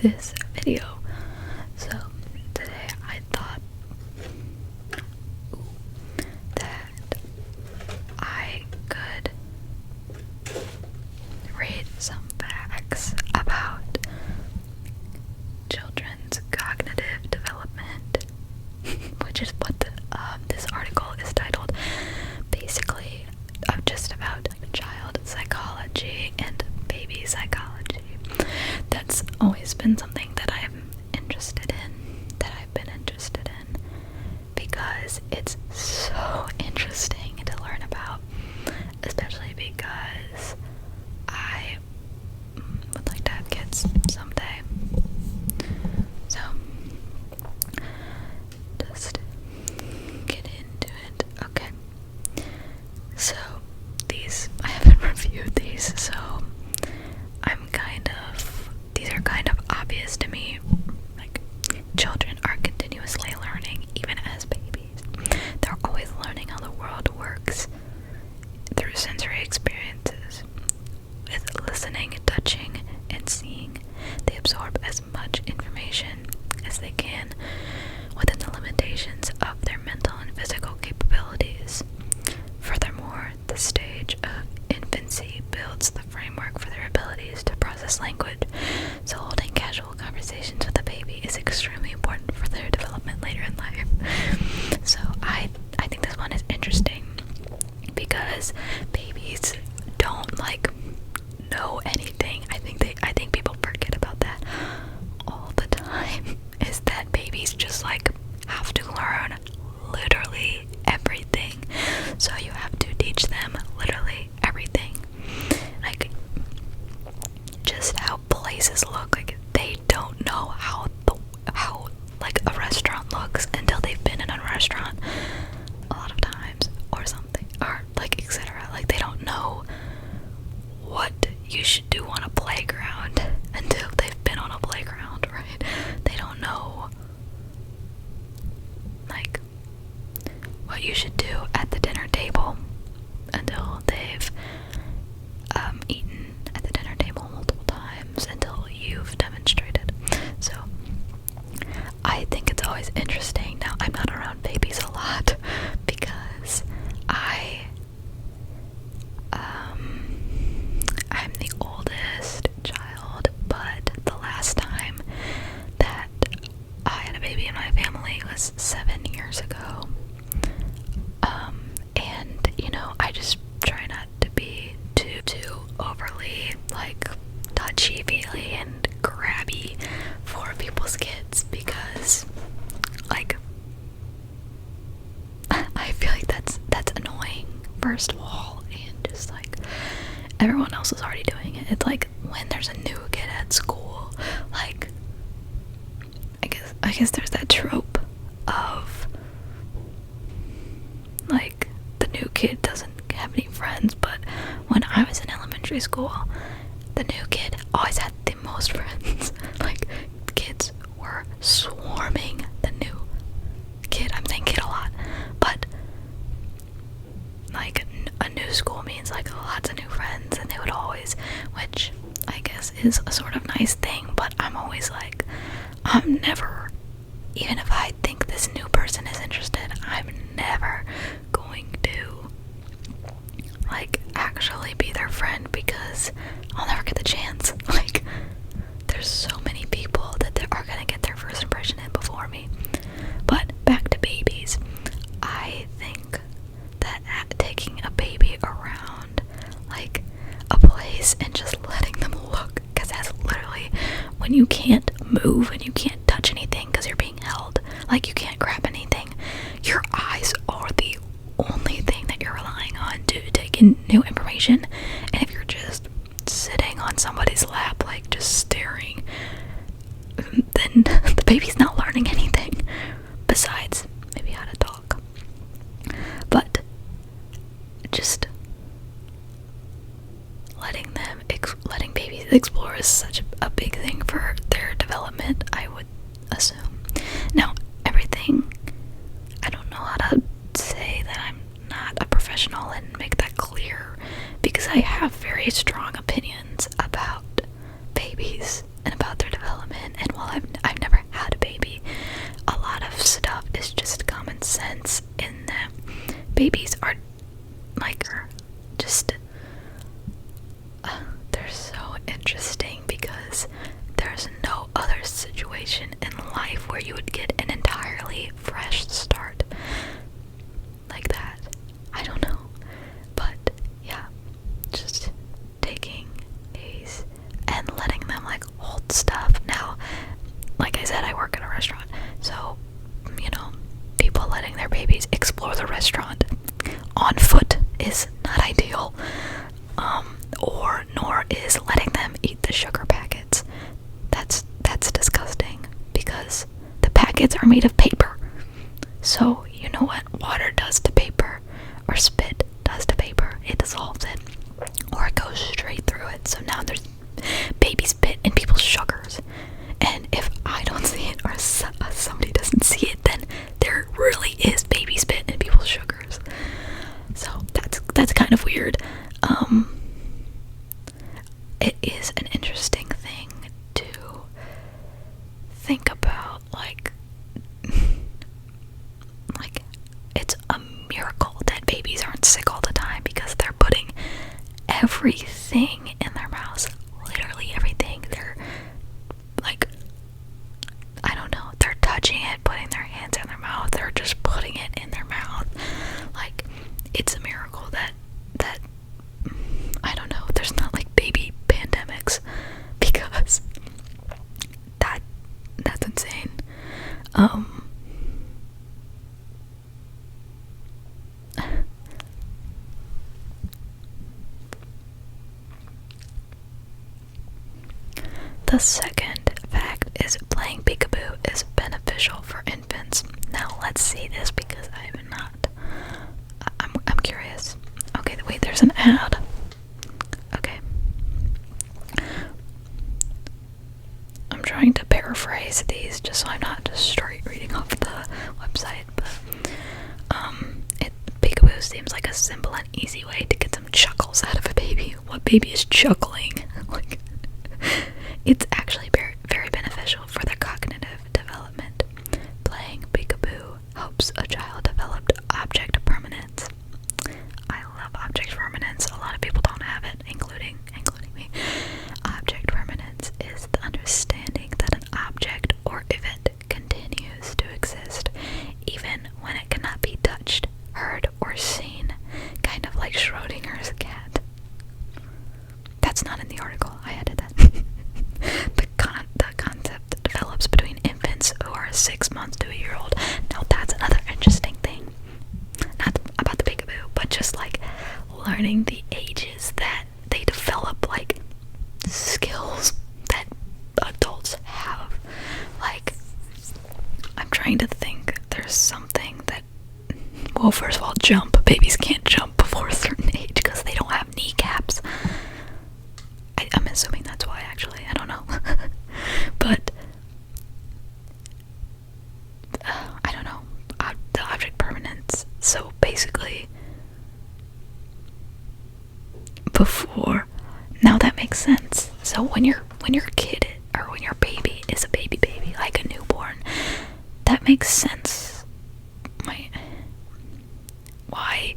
this video. So today I thought that I could read some facts about children's cognitive development, which is what this article is titled. Basically, just about child psychology and baby psychology. That's always been something that I'm interested in, that I've been interested in, because it's so interesting to learn about, especially because I would like to have kids someday. So, just get into it. Okay. So, I haven't reviewed these, so these are kind of obvious to me. Like, children are continuously learning, even as babies. They're always learning how the world works through sensory experiences. With listening, touching, and seeing, they absorb as much information as they can within the limitations of their mental and physical capabilities. Furthermore, the stage of infancy builds the framework for their abilities to process language, so holding casual conversations with a baby is extremely important for their development later in life. So I think this one is interesting because babies don't know anything. I think people forget about that all the time, is that babies just have to learn literally everything. So you have to teach them literally everything. Just how places look. They don't know how a restaurant looks until they've been in a restaurant a lot of times or something, or etc. They don't know what you should do on a playground until they've been on a playground, right? They don't know what you should do at the dinner table until they've eaten at the dinner table multiple times, until you've demonstrated. So I think it's always interesting. Now, I'm not around babies a lot because I'm the oldest child, but the last time that I had a baby in my family was 7 years ago. And I just try not to be too overly touchy-feely and grabby for people's kids, because I feel like that's annoying, first of all, and just everyone else is already doing it. It's when there's a new kid at school, I guess there's that trope of the new kid doesn't have any friends, but when I was in elementary school, the new kid always had the most friends. Kids were swarming the new kid. I'm saying kid a lot, but a new school means lots of new friends, and they would always, which I guess is a sort of nice thing, but I'm always I'm never, even if I think this new person is interested, I'm never going to actually be their friend, because I'll never get the chance. There's so many people that they are gonna get their first impression in before me. But back to babies, I think that taking a baby around a place and just letting them look, because that's literally when you can't move and you can't touch anything because you're being held, you can't grab anything, your eyes are the only thing that you're relying on to take in new information. And if you're just sitting on somebody's lap just staring, then the baby's not learning anything besides maybe how to talk. But just letting babies explore is such a big thing for their development, I would assume. Now, everything, I don't know how to say that I'm not a professional and make that clear, because I have very strong opinions about babies and about their development babies are like just they're so interesting because there's no other situation in life where you would get an entirely fresh start like that. I don't know, but yeah, just taking these and letting them like hold stuff. Now, like I said, I work at a restaurant, so you know, people letting their babies explore the restaurant on foot is not ideal. Or nor is letting them eat the sugar packets. That's disgusting because the packets are made of paper. So you know what water does to paper, or spit does to paper? It dissolves it, or it goes straight through it. So now there's baby spit in people's sugars. And if I don't see it, or somebody doesn't see it, then there really is baby spit in people's sugars. So that's kind of weird. It is an interesting thing to think about, like it's a miracle that babies aren't sick all the time because they're putting everything in their mouths, literally everything. They're like, I don't know, they're touching it, putting their hands in their mouth, they're just putting it in their mouth. Like, it's a miracle that I don't know, there's not like baby pandemics, because that's insane. The second fact is playing peekaboo is beneficial for infants. Now let's see this because I'm curious. Okay, wait, there's an ad. Okay. I'm trying to paraphrase these just so I'm not just straight reading off the website, but peekaboo seems like a simple and easy way to get some chuckles out of a baby. What baby is chuckling? Like, it's actually very, very beneficial for their cognitive development. Playing peekaboo helps a child develop object permanence. I love object permanence. A lot of people don't have it, including me. Object permanence is the understanding that an object or event continues to exist even when it cannot be touched, heard, or seen. Kind of like Schrodinger's cat. That's not in the article. I added that. The concept develops between infants who are 6 months to a year old. Now that's another interesting thing. Not about the peekaboo, but just like learning the ages that they develop like skills that adults have. Like, I'm trying to think, there's something that, well, first of all, jump. Babies can't jump before a certain age because they don't have kneecaps. I'm assuming that's why, actually. I don't know. But I don't know. The object permanence. So basically, before, now that makes sense. So when your kid or when your baby is a baby, like a newborn, that makes sense. Why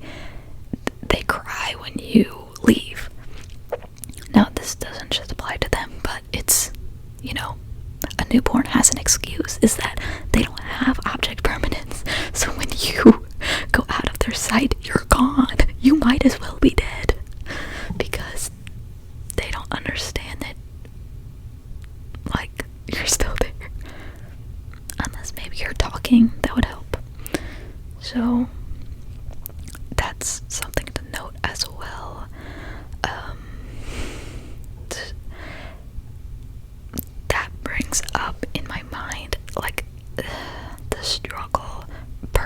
they cry when you leave. Now, this doesn't just apply to them, but it's, you know, a newborn has an excuse, is that they don't have object permanence. So when you go out of their sight, you're gone. You might as well be dead. Because they don't understand that, like, you're still there. Unless maybe you're talking, that would help. So, that's something to note as well. That brings up in my mind, like, the struggle,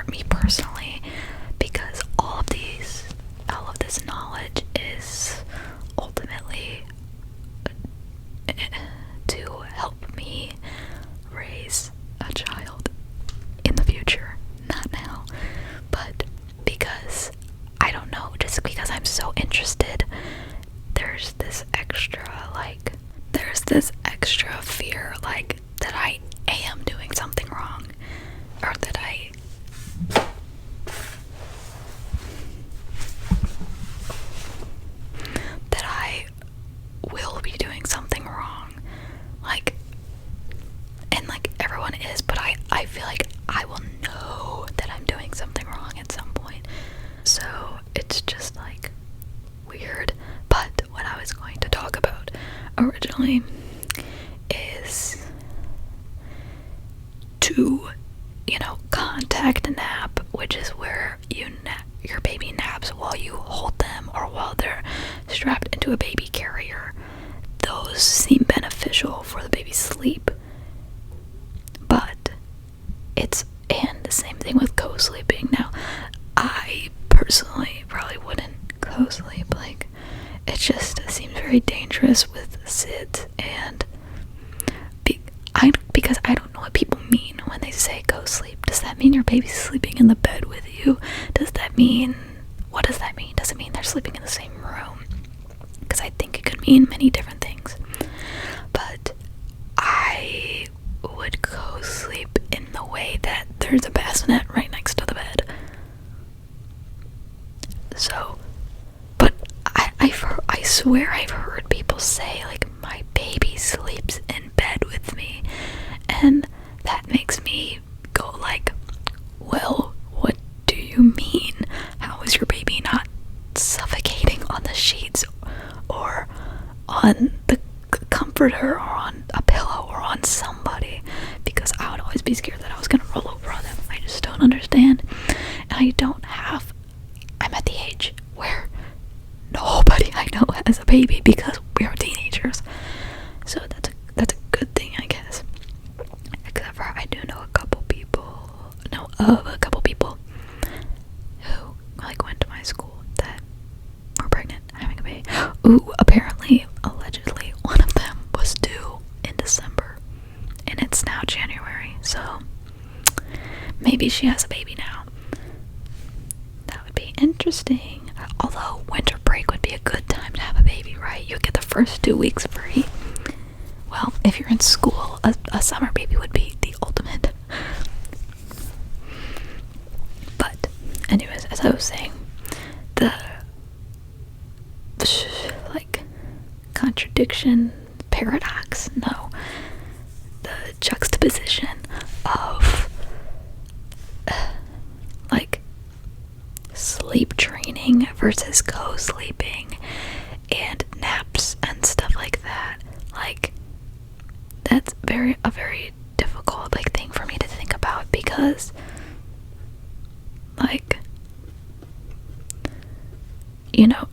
me personally, because all of this knowledge is ultimately to help me raise a child in the future, not now, but because, I don't know, just because I'm so interested, there's this extra fear, like, that I am doing something wrong, or that originally is to, contact nap, which is where your baby naps while you hold them or while they're strapped into a baby carrier. Those seem beneficial for the baby's sleep. But and the same thing with co-sleeping. Now, I personally probably wouldn't co-sleep. Like, it just seems very dangerous with SIDS, and because I don't know what people mean when they say co-sleep. Does that mean your baby's sleeping in the bed with you? What does that mean? Does it mean they're sleeping in the same room? Because I think it could mean many different things. But I would co-sleep in the way that there's a bassinet right next to the bed. So, but I swear I've heard people say, like, my baby sleeps in bed with me, and that makes me go like, well, what do you mean? How is your baby not suffocating on the sheets or on the comforter or on a pillow or on somebody? Because I would always be scared that I was gonna roll over on them. I just don't understand. And I'm at the age where nobody I know has a baby because we are teenagers. So that's a good thing, I guess. Except for I do know of a couple people who went to my school that were pregnant, having a baby. Ooh, apparently, allegedly, one of them was due in December, and it's now January, so maybe she has a baby now. That would be interesting. Although winter break would be a good time to have a baby, right? You get the first 2 weeks free. Well, if you're in school, a summer baby would be the ultimate. But, anyways, as I was saying, the contradiction, paradox, no, the juxtaposition of sleep training versus co-sleeping and naps and stuff like that, that's a very difficult thing for me to think about, because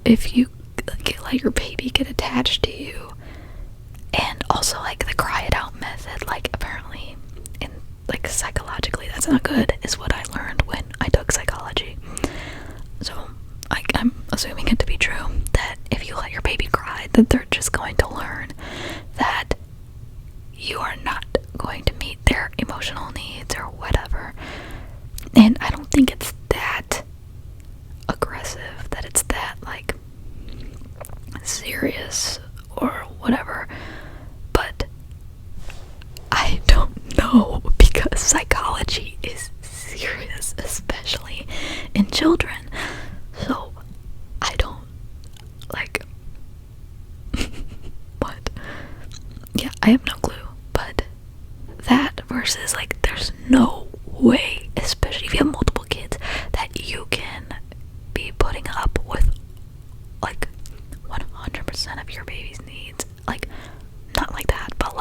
if you let your baby get attached to you, and also the cry it out method, apparently in psychologically that's not good, is what I learned when I took psychology. So I'm assuming it to be true that if you let your baby cry, that they're just going to learn that you are not going to meet their emotional needs or whatever. And I don't think it's that aggressive, that it's that serious or whatever, but I don't know, because psychology is serious, especially in children. So I don't what? Yeah, I have no clue. But that versus there's no way, especially if you have multiple kids, that you can be putting up with 100% of your baby's needs. Not like that, but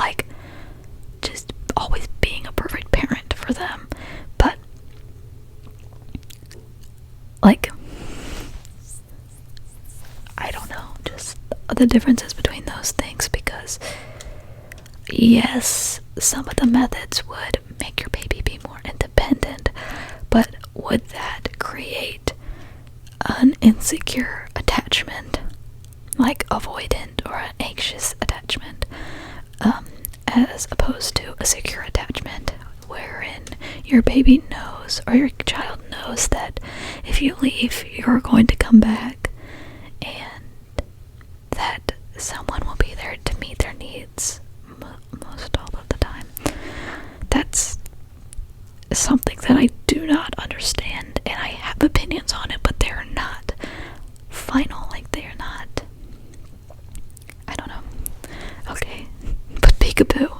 just always being a perfect parent for them. But I don't know, just the differences between those things, because yes, some of the methods would make your baby be more independent, but would that create an insecure attachment, avoidant or an anxious attachment, as opposed to a secure attachment wherein your baby knows, or your child knows, that if you leave, you're going to come back, and that someone will be there to meet their needs most all of the time. That's something that I do not understand, and I have opinions on it, but they're not final. They're not, I don't know. Okay, but peekaboo.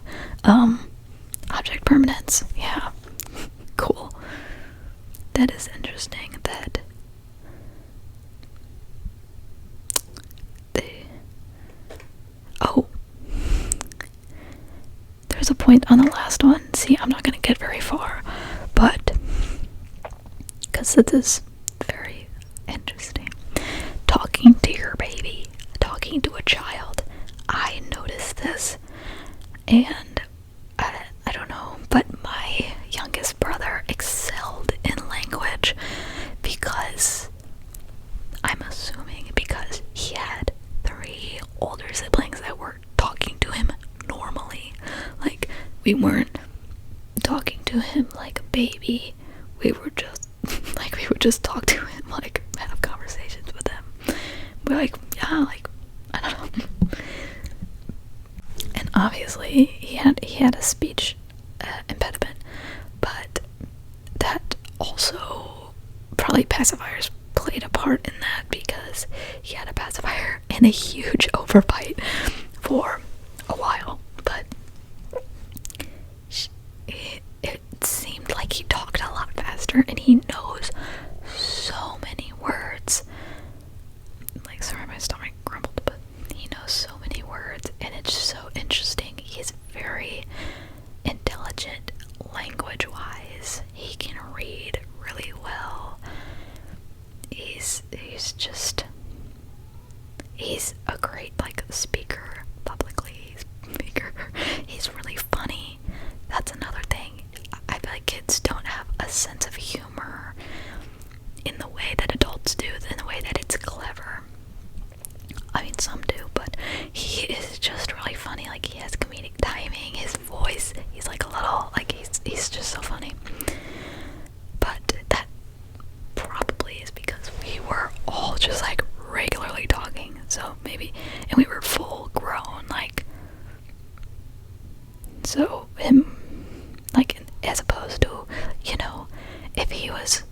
Object permanence. Yeah, cool. That is interesting. That point on the last one. See, I'm not gonna get very far, but because it is very interesting. Talking to your baby, talking to a child. I noticed this, and I don't know, but my youngest brother excelled in language because, I'm assuming because he had 3 older siblings that were talking to him normally. Like, we weren't talking to him like a baby. We were just, like, we would just talk to him, like, have conversations with him. We're like, yeah, like, I don't know. And obviously, he had a speech impediment, but that also, probably pacifiers played a part in that, because he had a pacifier and a huge overbite for a while, but it seemed like he talked a lot faster, and he knows so many words. Like, sorry, my stomach grumbled, but he knows so many words, and it's so interesting. He's very intelligent language-wise. He can read really well. He's a great, like, speaker, publicly speaker. He's really funny. That's another thing. I feel like kids don't have a sense of humor in the way that adults do, in the way that it's clever. I mean, some do, but he is just really funny. Like, he has comedic timing, his voice, he's like a little, like, he's just so funny. But that probably is because we were all just, like, regularly talking, so maybe, and we were full grown, like, so him, like, as opposed to, you know, if he was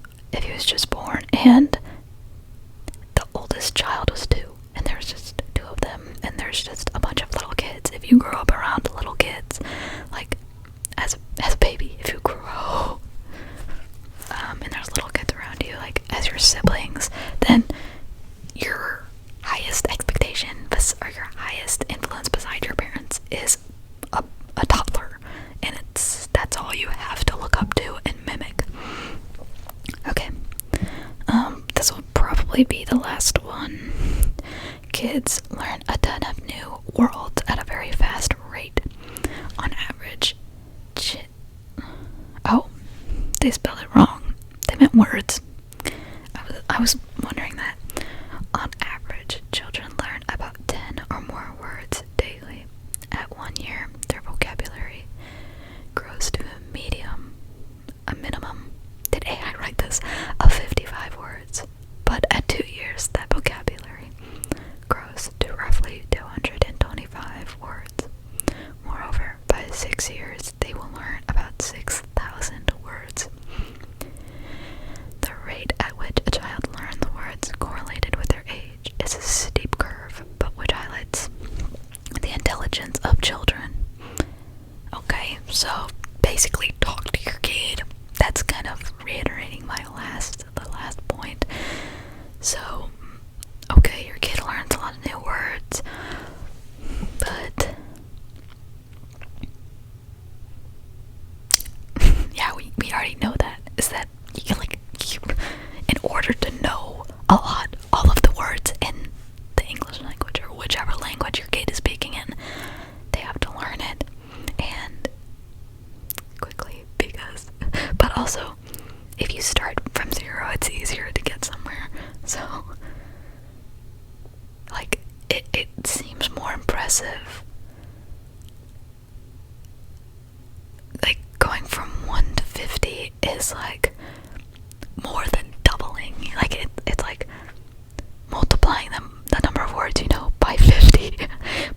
just born and the oldest child was 2, and there's just 2 of them, and there's just a bunch of little kids. If you grow up around little kids, like, as a baby, if you grow, and there's little kids around you, like, as your siblings, then your highest expectation, or your highest influence beside your parents, is a toddler, and that's all you have to look up to and mimic. Okay, this will probably be the last one. Kids learn a ton of new words at a very fast rate. On average, oh, they spelled it wrong. They meant words. I was wondering that. On average, children learn about 10 or more words daily. At 1 year, their vocabulary grows to a minimum, did AI write this, of 55 words. But at 2 years, that vocabulary grows to roughly 225 words. Moreover, by 6 years, they will learn about 6,000 words. The rate at which a child learns the words correlated with their age is a steep curve, but which highlights the intelligence of children. Okay, so basically talk to your kid. That's kind of reiterating the last point. So, okay, your kid learns a lot of new words, but yeah, we already know that, is that you can, like, in order to know all of the words in the English language, or whichever language your kid is speaking in, they have to learn it, and quickly, but also, if you start from 0, it's easier to get somewhere, so, like, it seems more impressive, like, going from 1 to 50 is, like, more than doubling, like, it's like multiplying the number of words you know by 50,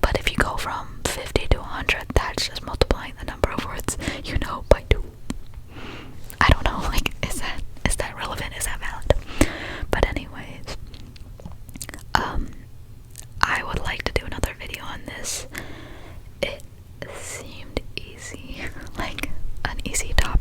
but if you go from 50 to 100, that's just multiplying the number of words you know by 2. I don't know, like, is that relevant, is that valid? But anyways, I would like to do another video on this. It seemed easy, like an easy topic.